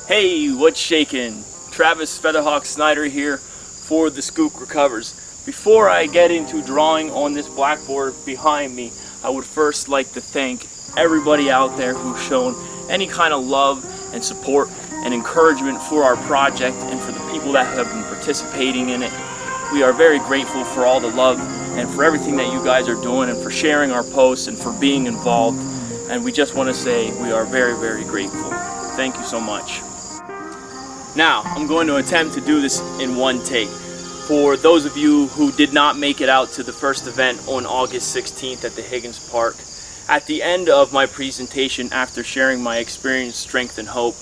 Hey, what's shaking? Travis Featherhawk Snyder here for the Skook Recovers. Before I get into drawing on this blackboard behind me, I would first like to thank everybody out there who's shown any kind of love and support and encouragement for our project and for the people that have been participating in it. We are very grateful for all the love and for everything that you guys are doing and for sharing our posts and for being involved. And we just want to say we are very, very grateful. Thank you so much. Now, I'm going to attempt to do this in one take. For those of you who did not make it out to the first event on August 16th at the Higgins Park, at the end of my presentation, after sharing my experience, strength, and hope,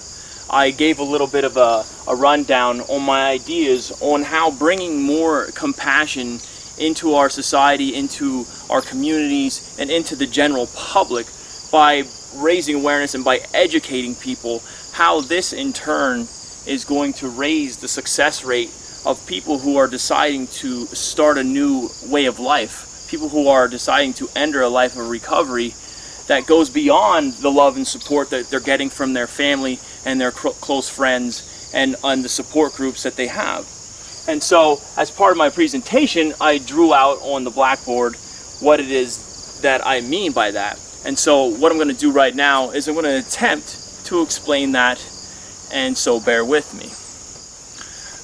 I gave a little bit of a rundown on my ideas on how bringing more compassion into our society, into our communities, and into the general public by raising awareness and by educating people, how this in turn is going to raise the success rate of people who are deciding to start a new way of life, people who are deciding to enter a life of recovery that goes beyond the love and support that they're getting from their family and their close friends and the support groups that they have. And so, as part of my presentation, I drew out on the blackboard what it is that I mean by that. And so what I'm going to do right now is I'm going to attempt to explain that, and so bear with me.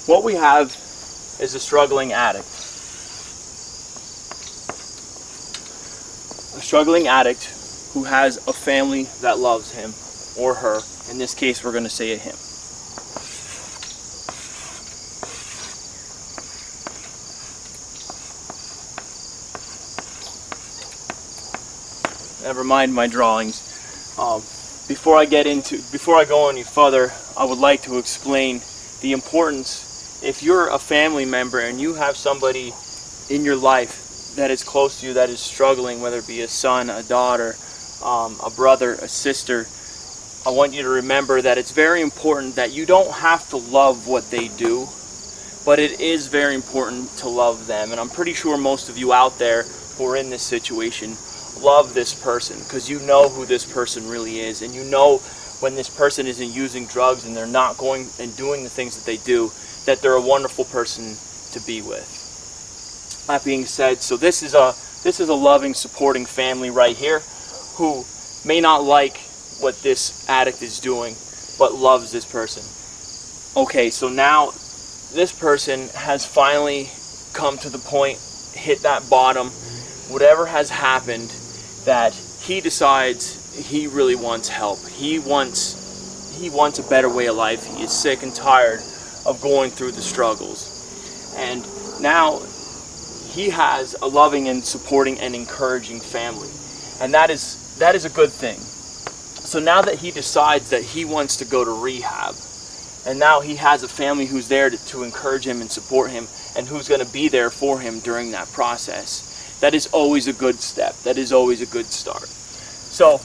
What we have is a struggling addict. A struggling addict who has a family that loves him or her. In this case, we're going to say a him. Never mind my drawings. Before I go any further, I would like to explain the importance, if you're a family member and you have somebody in your life that is close to you that is struggling, whether it be a son, a daughter, a brother, a sister, I want you to remember that it's very important that you don't have to love what they do, but it is very important to love them. And I'm pretty sure most of you out there who are in this situation love this person because you know who this person really is, and you know when this person isn't using drugs and they're not going and doing the things that they do, that they're a wonderful person to be with. That being said, so this is a loving, supporting family right here who may not like what this addict is doing, but loves this person. Okay, so now this person has finally come to the point, hit that bottom, whatever has happened, that he decides he really wants help. He wants a better way of life. He is sick and tired of going through the struggles. And now he has a loving and supporting and encouraging family. And that is a good thing. So now that he decides that he wants to go to rehab, and now he has a family who's there to encourage him and support him, and who's going to be there for him during that process, that is always a good step. That is always a good start. So,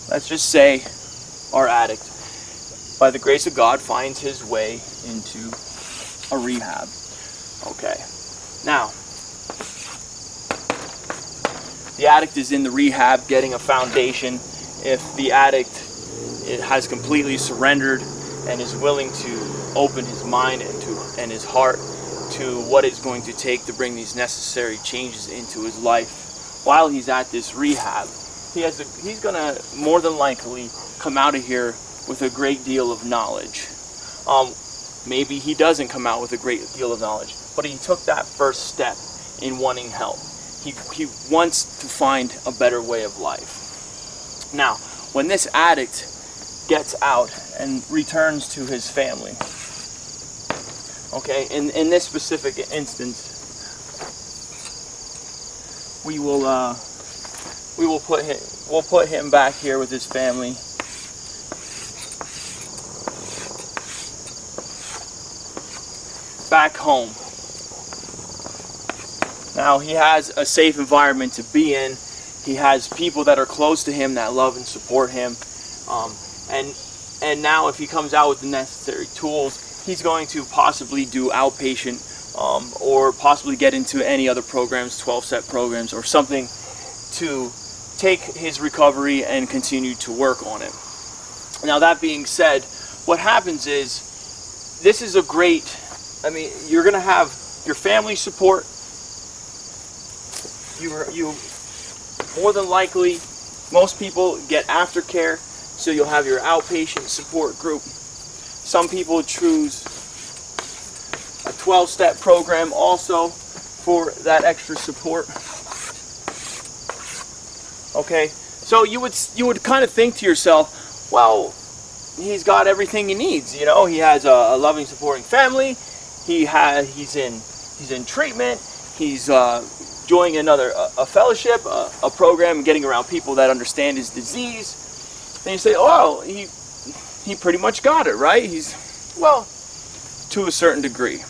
let's just say our addict, by the grace of God, finds his way into a rehab. Okay. Now, the addict is in the rehab getting a foundation. If the addict has completely surrendered and is willing to open his mind and his heart to what it's going to take to bring these necessary changes into his life while he's at this rehab, he's going to more than likely come out of here with a great deal of knowledge. Maybe he doesn't come out with a great deal of knowledge, but he took that first step in wanting help. He wants to find a better way of life. Now, when this addict gets out and returns to his family, okay, in this specific instance, we'll put him back here with his family. Back home. Now he has a safe environment to be in. He has people that are close to him that love and support him. And now if he comes out with the necessary tools, he's going to possibly do outpatient or possibly get into any other programs, 12-step programs or something, to take his recovery and continue to work on it. Now that being said, what happens is, this is a great, you're going to have your family support. You more than likely, most people get aftercare, so you'll have your outpatient support group. Some people choose a 12-step program also for that extra support. Okay, so you would kind of think to yourself, well, he's got everything he needs. You know, he has a loving, supporting family. He's in treatment. He's joining a fellowship, a program, getting around people that understand his disease. And you say, oh, he pretty much got it, right? Well, to a certain degree.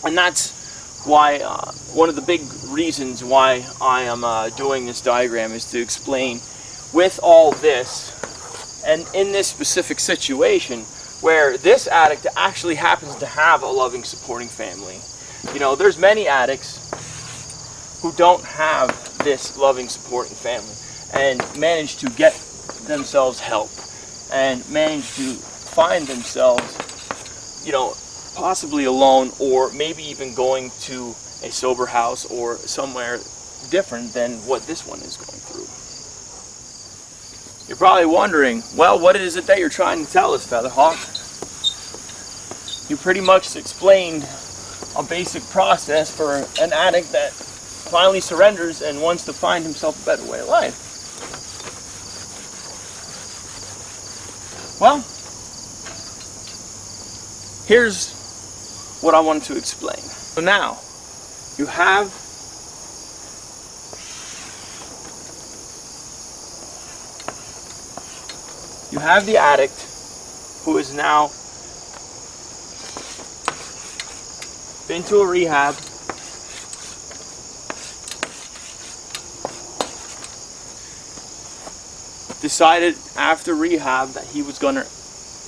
And that's why, one of the big reasons why I am doing this diagram is to explain, with all this, and in this specific situation, where this addict actually happens to have a loving, supporting family. You know, there's many addicts who don't have this loving, supporting family and manage to get themselves help and manage to find themselves, you know, possibly alone, or maybe even going to a sober house or somewhere different than what this one is going through. You're probably wondering, well, what is it that you're trying to tell us, Featherhawk? You pretty much explained a basic process for an addict that finally surrenders and wants to find himself a better way of life. Well, here's what I wanted to explain. So now, you have the addict who has now been to a rehab, decided after rehab that he was going to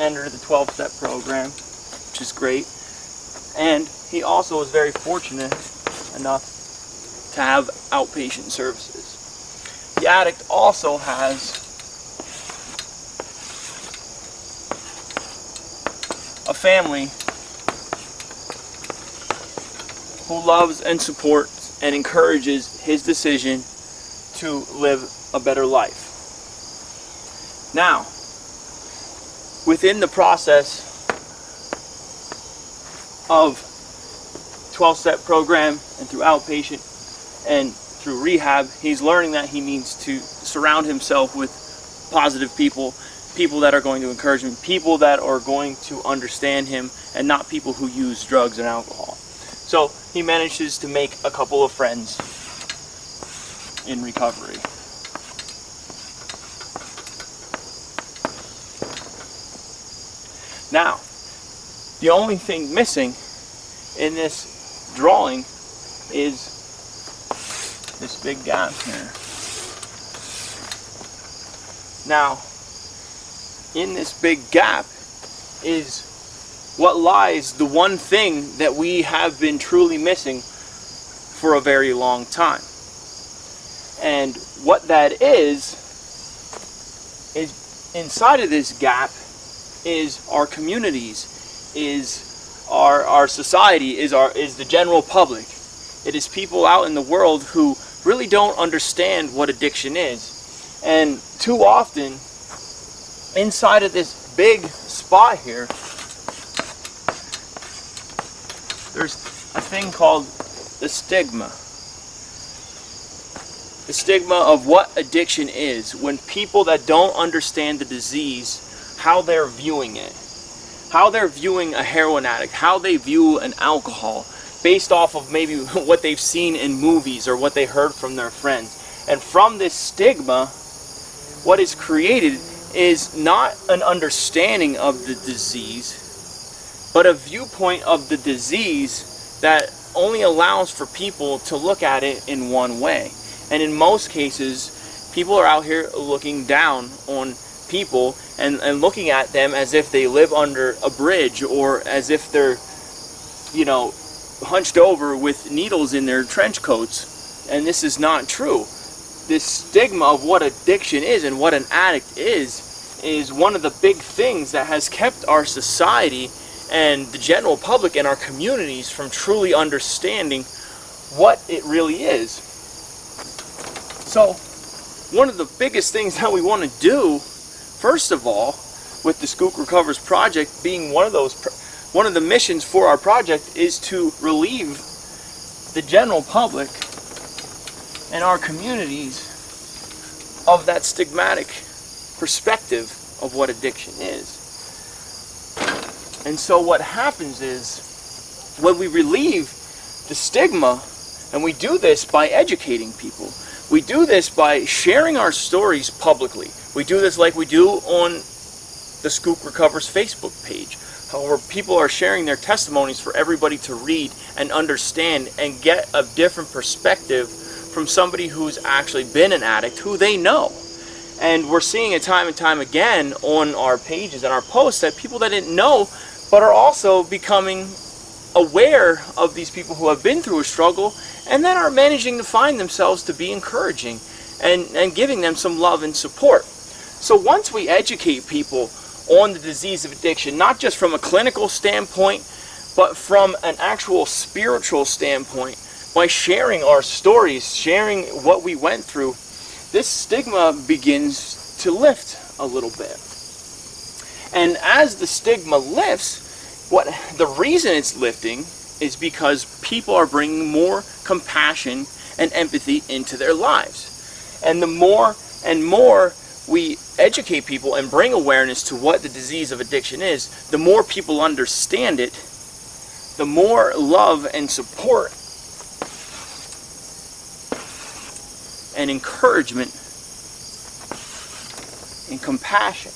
enter the 12-step program, which is great. And he also was very fortunate enough to have outpatient services. The addict also has a family who loves and supports and encourages his decision to live a better life. Now, within the process of 12-step program and through outpatient and through rehab, he's learning that he needs to surround himself with positive people, people that are going to encourage him, people that are going to understand him, and not people who use drugs and alcohol. So he manages to make a couple of friends in recovery. Now, the only thing missing in this drawing is this big gap here. Now, in this big gap is what lies the one thing that we have been truly missing for a very long time. And what that is inside of this gap is our communities, is our society, is the general public. It is people out in the world who really don't understand what addiction is. And too often, inside of this big spot here, there's a thing called the stigma. The stigma of what addiction is. When people that don't understand the disease, how they're viewing it, how they're viewing a heroin addict, how they view an alcohol, based off of maybe what they've seen in movies or what they heard from their friends. And from this stigma, what is created is not an understanding of the disease, but a viewpoint of the disease that only allows for people to look at it in one way. And in most cases, people are out here looking down on people and looking at them as if they live under a bridge, or as if they're, you know, hunched over with needles in their trench coats. And this is not true. This stigma of what addiction is and what an addict is is one of the big things that has kept our society and the general public and our communities from truly understanding what it really is. So, one of the biggest things that we want to do, first of all, with the Skook Recovers project being one of the missions for our project, is to relieve the general public and our communities of that stigmatic perspective of what addiction is. And so what happens is, when we relieve the stigma, and we do this by educating people, we do this by sharing our stories publicly. We do this like we do on the Skook Recovers Facebook page, where people are sharing their testimonies for everybody to read and understand and get a different perspective from somebody who's actually been an addict, who they know. And we're seeing it time and time again on our pages and our posts that people that didn't know but are also becoming aware of these people who have been through a struggle, and then are managing to find themselves to be encouraging and giving them some love and support. So once we educate people on the disease of addiction, not just from a clinical standpoint, but from an actual spiritual standpoint, by sharing our stories, sharing what we went through, this stigma begins to lift a little bit. And as the stigma lifts, the reason it's lifting is because people are bringing more compassion and empathy into their lives. And the more and more we educate people and bring awareness to what the disease of addiction is, the more people understand it, the more love and support and encouragement and compassion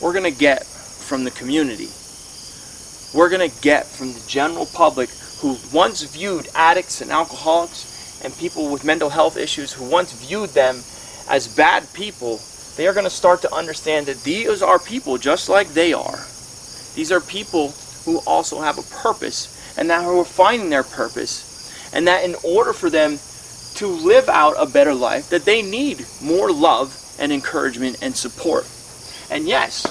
we're going to get from the community. We're going to get from the general public, who once viewed addicts and alcoholics and people with mental health issues, who once viewed them as bad people. They are going to start to understand that these are people just like they are. These are people who also have a purpose, and that who are finding their purpose, and that in order for them to live out a better life, that they need more love and encouragement and support. And yes,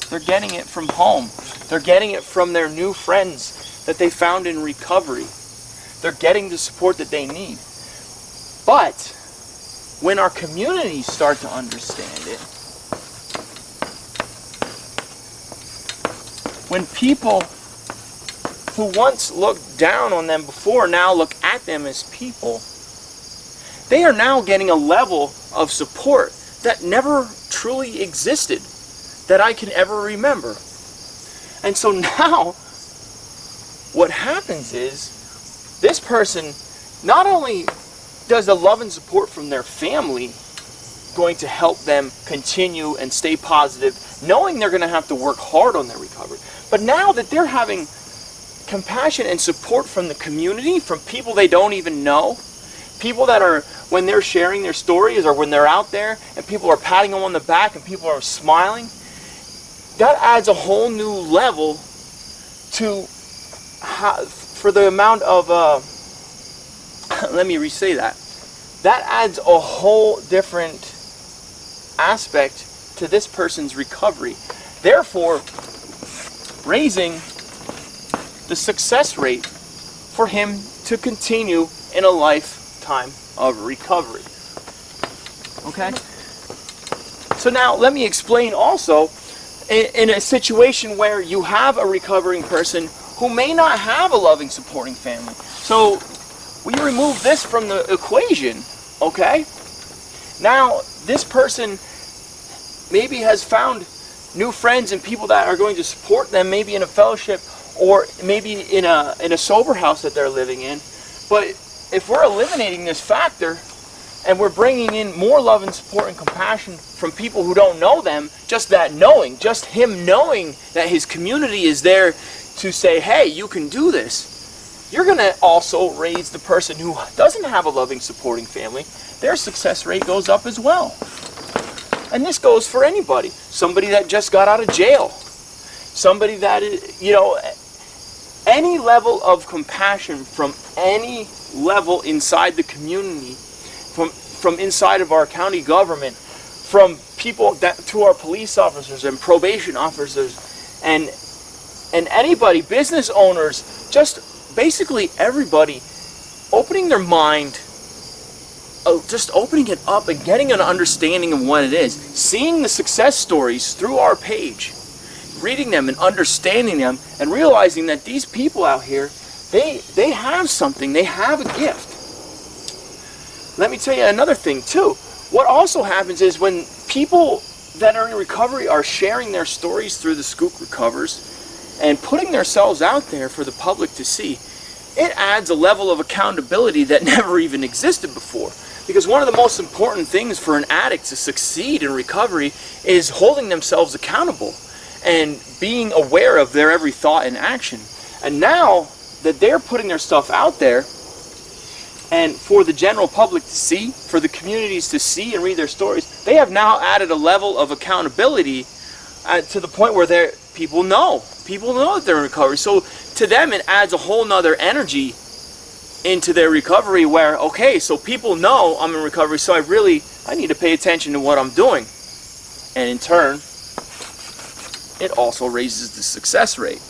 they're getting it from home. They're getting it from their new friends that they found in recovery. They're getting the support that they need. But when our communities start to understand it, when people who once looked down on them before now look at them as people, they are now getting a level of support that never truly existed, that I can ever remember. And so now, what happens is, this person not only does the love and support from their family going to help them continue and stay positive, knowing they're going to have to work hard on their recovery, but now that they're having compassion and support from the community, from people they don't even know, people that are, when they're sharing their stories or when they're out there and people are patting them on the back and people are smiling, that adds a whole new level to for the amount of let me re-say that. That adds a whole different aspect to this person's recovery, therefore raising the success rate for him to continue in a lifetime of recovery. Okay? So now let me explain also, in a situation where you have a recovering person who may not have a loving, supporting family. So we remove this from the equation, okay? Now this person maybe has found new friends and people that are going to support them, maybe in a fellowship or maybe in a sober house that they're living in. But if we're eliminating this factor and we're bringing in more love and support and compassion from people who don't know them, just that knowing, just him knowing that his community is there to say, hey, you can do this, you're going to also raise the person who doesn't have a loving, supporting family. Their success rate goes up as well. And this goes for anybody. Somebody that just got out of jail. Somebody that, any level of compassion from any level inside the community from inside of our county government, from people to our police officers and probation officers, and anybody, business owners, just basically everybody, opening their mind, just opening it up and getting an understanding of what it is, seeing the success stories through our page, reading them and understanding them, and realizing that these people out here, they have something, they have a gift. Let me tell you another thing too. What also happens is when people that are in recovery are sharing their stories through the Skook Recovers and putting themselves out there for the public to see, it adds a level of accountability that never even existed before. Because one of the most important things for an addict to succeed in recovery is holding themselves accountable and being aware of their every thought and action. And now that they're putting their stuff out there, and for the general public to see, for the communities to see and read their stories, they have now added a level of accountability to the point where people know that they're in recovery. So to them, it adds a whole nother energy into their recovery where, okay, so people know I'm in recovery, so I need to pay attention to what I'm doing. And in turn, it also raises the success rate.